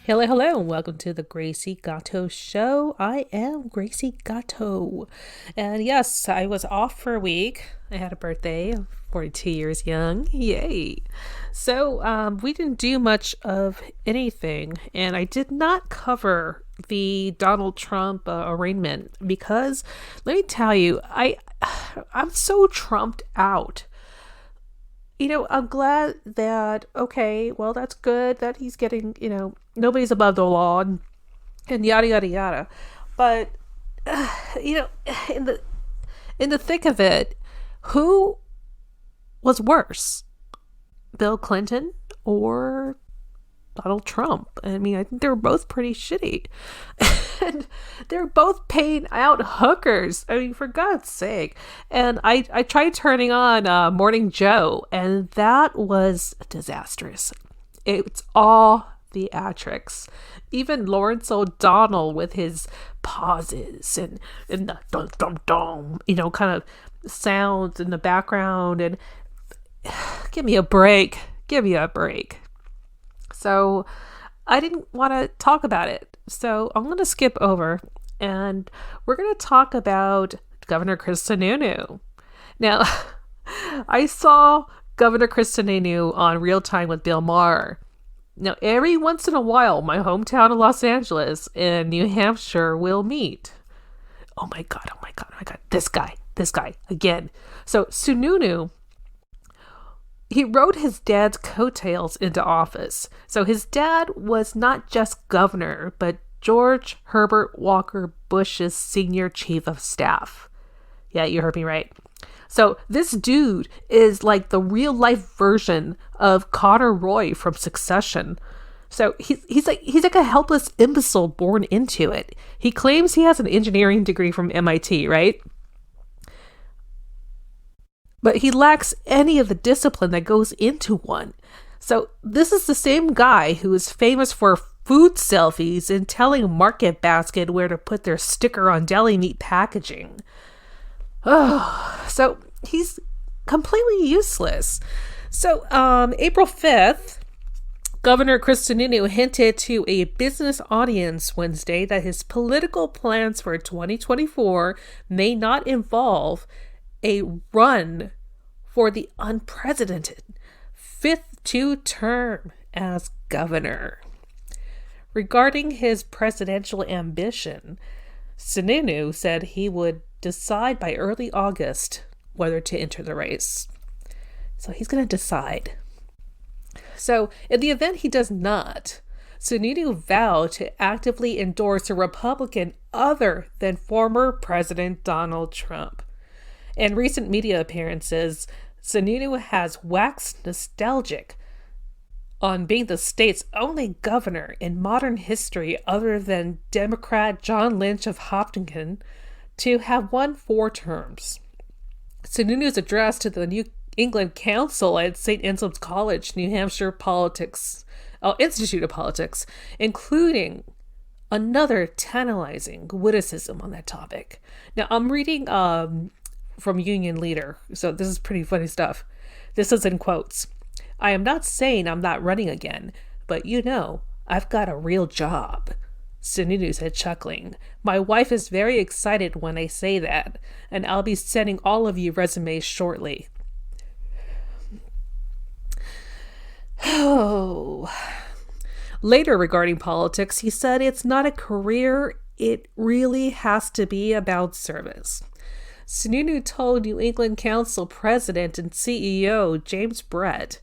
Hello, hello, and welcome to the Gracie Gatto Show. I am Gracie Gatto. And yes, I was off for a week. I had a birthday. I'm 42 years young. Yay. So we didn't do much of anything. And I did not cover the Donald Trump arraignment because, let me tell you, I'm so Trumped out. I'm glad that, okay, well, that's good that he's getting, nobody's above the law and yada, yada, yada. But, you know, in the thick of it, who was worse? Bill Clinton or Donald Trump? I mean, I think they were both pretty shitty. And they're both paying out hookers. I mean, for God's sake. And I tried turning on Morning Joe, and that was disastrous. It's all theatrics. Even Lawrence O'Donnell with his pauses and the dum dum dum, kind of sounds in the background. And give me a break. Give me a break. So I didn't want to talk about it. So I'm going to skip over and we're going to talk about Governor Chris Sununu. Now, I saw Governor Chris Sununu on Real Time with Bill Maher. Now, every once in a while, my hometown of Los Angeles and New Hampshire will meet. Oh my God. This guy again. So Sununu, he rode his dad's coattails into office. So his dad was not just governor, but George Herbert Walker Bush's senior chief of staff. Yeah, you heard me right. So this dude is like the real life version of Connor Roy from Succession. So he's like a helpless imbecile born into it. He claims he has an engineering degree from MIT, right? But he lacks any of the discipline that goes into one. So this is the same guy who is famous for food selfies and telling Market Basket where to put their sticker on deli meat packaging. Oh, so he's completely useless. So April 5th, Governor Chris Sununu hinted to a business audience Wednesday that his political plans for 2024 may not involve a run for the unprecedented fifth term as governor. Regarding his presidential ambition, Sununu said he would decide by early August whether to enter the race. So he's going to decide. So in the event he does not, Sununu vowed to actively endorse a Republican other than former President Donald Trump. In recent media appearances, Sununu has waxed nostalgic on being the state's only governor in modern history other than Democrat John Lynch of Hopkinton to have won 4 terms. Sununu's address to the New England Council at St. Anselm's College, New Hampshire Institute of Politics, including another tantalizing witticism on that topic. Now, I'm reading from Union Leader, so this is pretty funny stuff. This is in quotes. "I am not saying I'm not running again, but I've got a real job," Sununu said, chuckling. "My wife is very excited when I say that, and I'll be sending all of you resumes shortly." Oh. Later, regarding politics, he said it's not a career, it really has to be about service. Sununu told New England Council President and CEO James Brett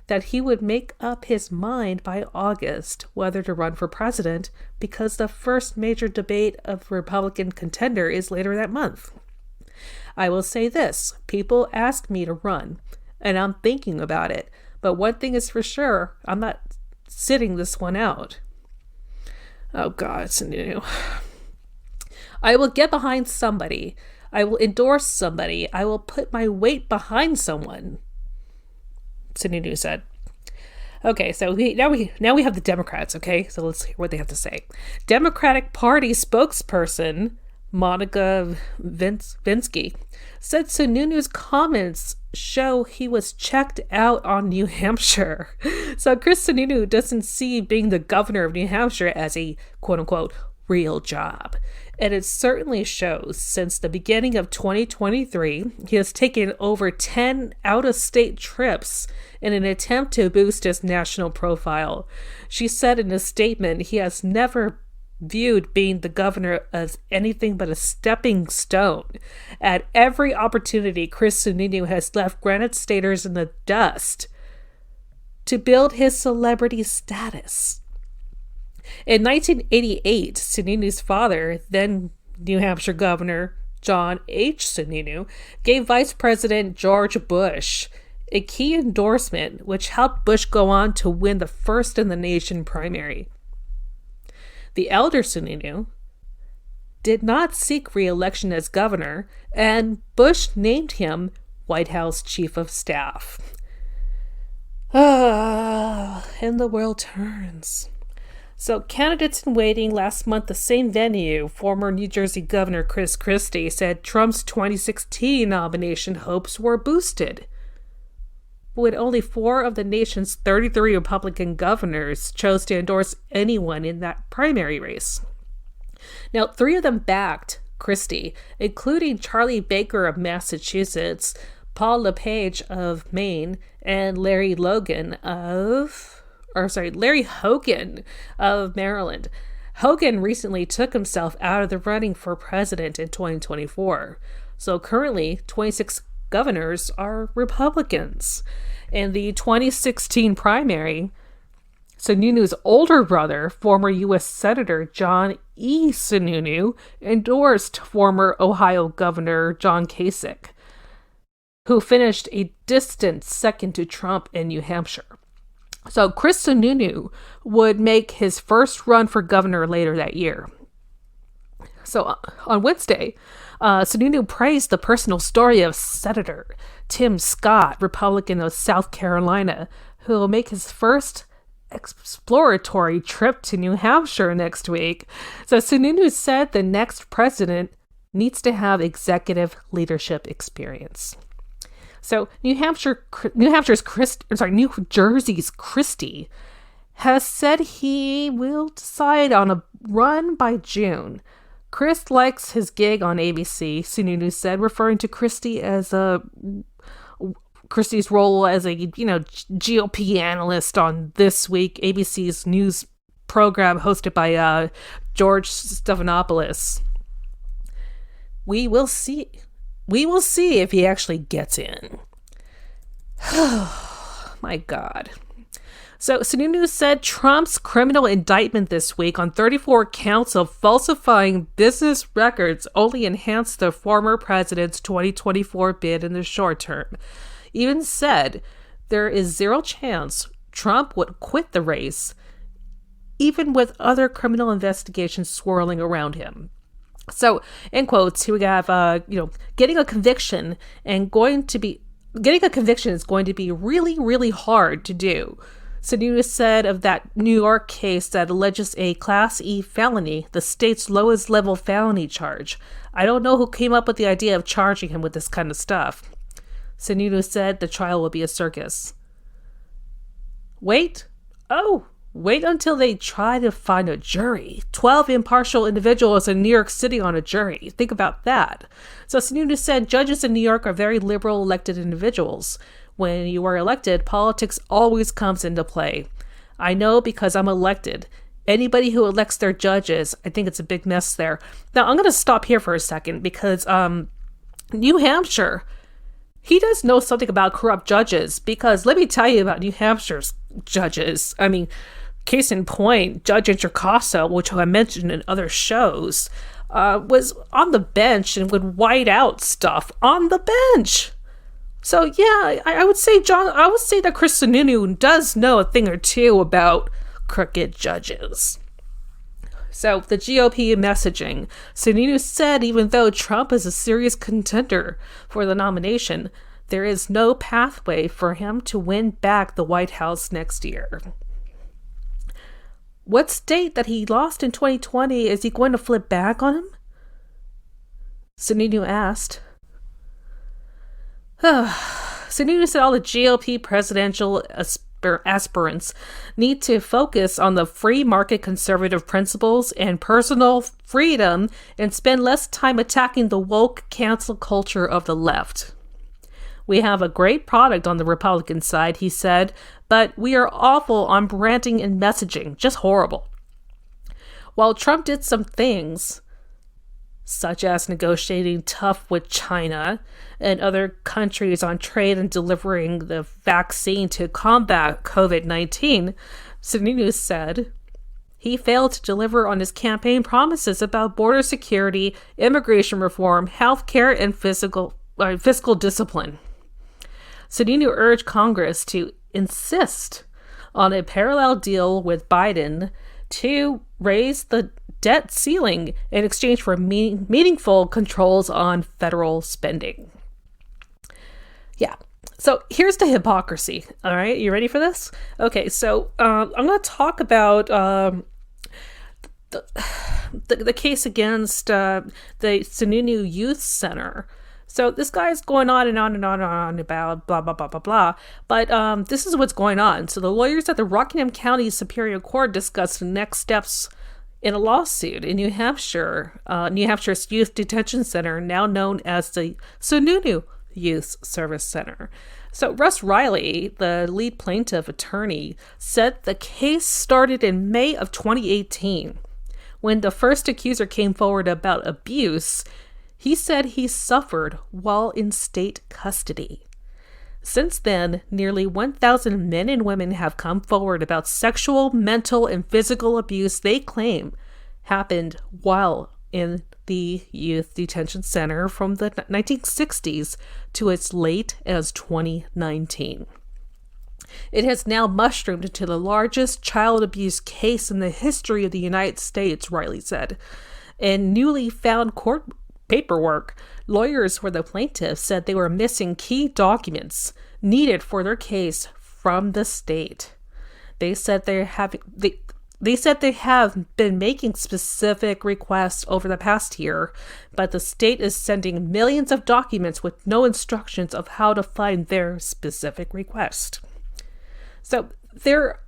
that he would make up his mind by August whether to run for president because the first major debate of Republican contender is later that month. "I will say this, people ask me to run, and I'm thinking about it, but one thing is for sure, I'm not sitting this one out." Oh God, Sununu. "I will get behind somebody. I will endorse somebody. I will put my weight behind someone," Sununu said. Okay, so now we have the Democrats, okay? So let's hear what they have to say. Democratic Party spokesperson Monica Vinsky said Sununu's comments show he was checked out on New Hampshire. So Chris Sununu doesn't see being the governor of New Hampshire as a quote-unquote real job. And it certainly shows. Since the beginning of 2023, he has taken over 10 out-of-state trips in an attempt to boost his national profile. She said in a statement he has never viewed being the governor as anything but a stepping stone. At every opportunity, Chris Sununu has left Granite Staters in the dust to build his celebrity status. In 1988, Sununu's father, then New Hampshire Governor John H. Sununu, gave Vice President George Bush a key endorsement which helped Bush go on to win the first-in-the-nation primary. The elder Sununu did not seek re-election as governor, and Bush named him White House Chief of Staff. And the world turns. So candidates in waiting last month, the same venue, former New Jersey Governor Chris Christie said Trump's 2016 nomination hopes were boosted. When only 4 of the nation's 33 Republican governors chose to endorse anyone in that primary race. Now, 3 of them backed Christie, including Charlie Baker of Massachusetts, Paul LePage of Maine, and Larry Hogan of Maryland. Hogan recently took himself out of the running for president in 2024. So currently, 26 governors are Republicans. In the 2016 primary, Sununu's older brother, former U.S. Senator John E. Sununu, endorsed former Ohio Governor John Kasich, who finished a distant second to Trump in New Hampshire. So Chris Sununu would make his first run for governor later that year. So on Wednesday, Sununu praised the personal story of Senator Tim Scott, Republican of South Carolina, who will make his first exploratory trip to New Hampshire next week. So Sununu said the next president needs to have executive leadership experience. So New Jersey's Christie has said he will decide on a run by June. Chris likes his gig on ABC, Sununu said, referring to Christie's role as a GOP analyst on This Week, ABC's news program hosted by George Stephanopoulos. We will see. We will see if he actually gets in. My God. So Sununu said Trump's criminal indictment this week on 34 counts of falsifying business records only enhanced the former president's 2024 bid in the short term. Even said there is zero chance Trump would quit the race, even with other criminal investigations swirling around him. So, in quotes, here we have, getting a conviction is going to be really, really hard to do. Sununu said of that New York case that alleges a Class E felony, the state's lowest level felony charge. I don't know who came up with the idea of charging him with this kind of stuff. Sununu said the trial will be a circus. Wait until they try to find a jury. 12 impartial individuals in New York City on a jury. Think about that. So Sununu said judges in New York are very liberal elected individuals. When you are elected, politics always comes into play. I know because I'm elected. Anybody who elects their judges, I think it's a big mess there. Now, I'm going to stop here for a second because New Hampshire, he does know something about corrupt judges, because let me tell you about New Hampshire's judges. I mean, case in point, Judge Introcaso, which I mentioned in other shows, was on the bench and would white out stuff on the bench. So yeah, I would say that Chris Sununu does know a thing or two about crooked judges. So the GOP messaging. Sununu said even though Trump is a serious contender for the nomination, there is no pathway for him to win back the White House next year. What state that he lost in 2020 is he going to flip back on him? Sununu asked. Sununu said all the GOP presidential aspirants need to focus on the free market conservative principles and personal freedom and spend less time attacking the woke cancel culture of the left. We have a great product on the Republican side, he said, but we are awful on branding and messaging, just horrible. While Trump did some things, such as negotiating tough with China and other countries on trade and delivering the vaccine to combat COVID-19, Sununu said he failed to deliver on his campaign promises about border security, immigration reform, healthcare, and fiscal discipline. Sununu urged Congress to insist on a parallel deal with Biden to raise the debt ceiling in exchange for meaningful controls on federal spending. Yeah, so here's the hypocrisy. All right, you ready for this? Okay, so I'm going to talk about the case against the Sununu Youth Center. So this guy's going on and on and on and on about blah, blah, blah, blah, blah. But this is what's going on. So the lawyers at the Rockingham County Superior Court discussed the next steps in a lawsuit in New Hampshire, New Hampshire's Youth Detention Center, now known as the Sununu Youth Service Center. So Russ Riley, the lead plaintiff attorney, said the case started in May of 2018. When the first accuser came forward about abuse, he said he suffered while in state custody. Since then, nearly 1,000 men and women have come forward about sexual, mental, and physical abuse they claim happened while in the youth detention center from the 1960s to as late as 2019. It has now mushroomed into the largest child abuse case in the history of the United States, Riley said. In newly found court paperwork, lawyers for the plaintiffs said they were missing key documents needed for their case from the state. They said they have been making specific requests over the past year, but the state is sending millions of documents with no instructions of how to find their specific request. So there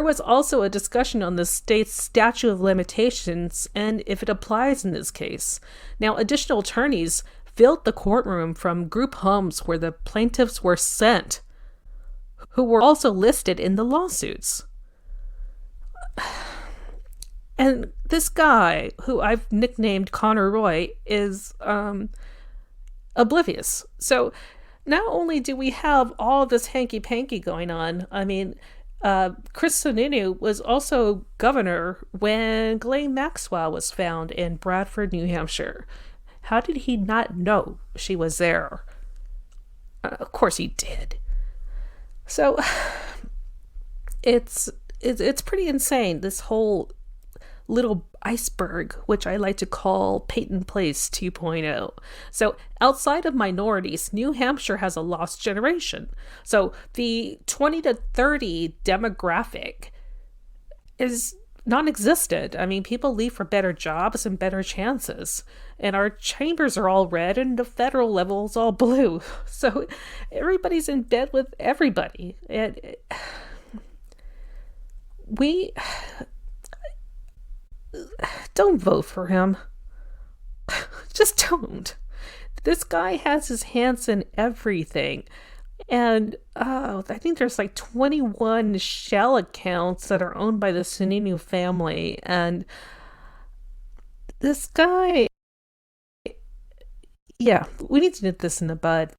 was also a discussion on the state's statute of limitations and if it applies in this case. Now, additional attorneys filled the courtroom from group homes where the plaintiffs were sent, who were also listed in the lawsuits. And this guy, who I've nicknamed Connor Roy, is oblivious. So not only do we have all this hanky-panky going on, I mean, Chris Sununu was also governor when Ghislaine Maxwell was found in Bradford, New Hampshire. How did he not know she was there? Of course he did. So it's pretty insane, this whole little iceberg, which I like to call Peyton Place 2.0. So outside of minorities, New Hampshire has a lost generation. So the 20 to 30 demographic is non-existent. I mean, people leave for better jobs and better chances. And our chambers are all red and the federal level is all blue. So everybody's in bed with everybody. And we don't vote for him. Just don't. This guy has his hands in everything. And I think there's like 21 shell accounts that are owned by the Sununu family. And this guy, yeah, we need to nip this in the bud.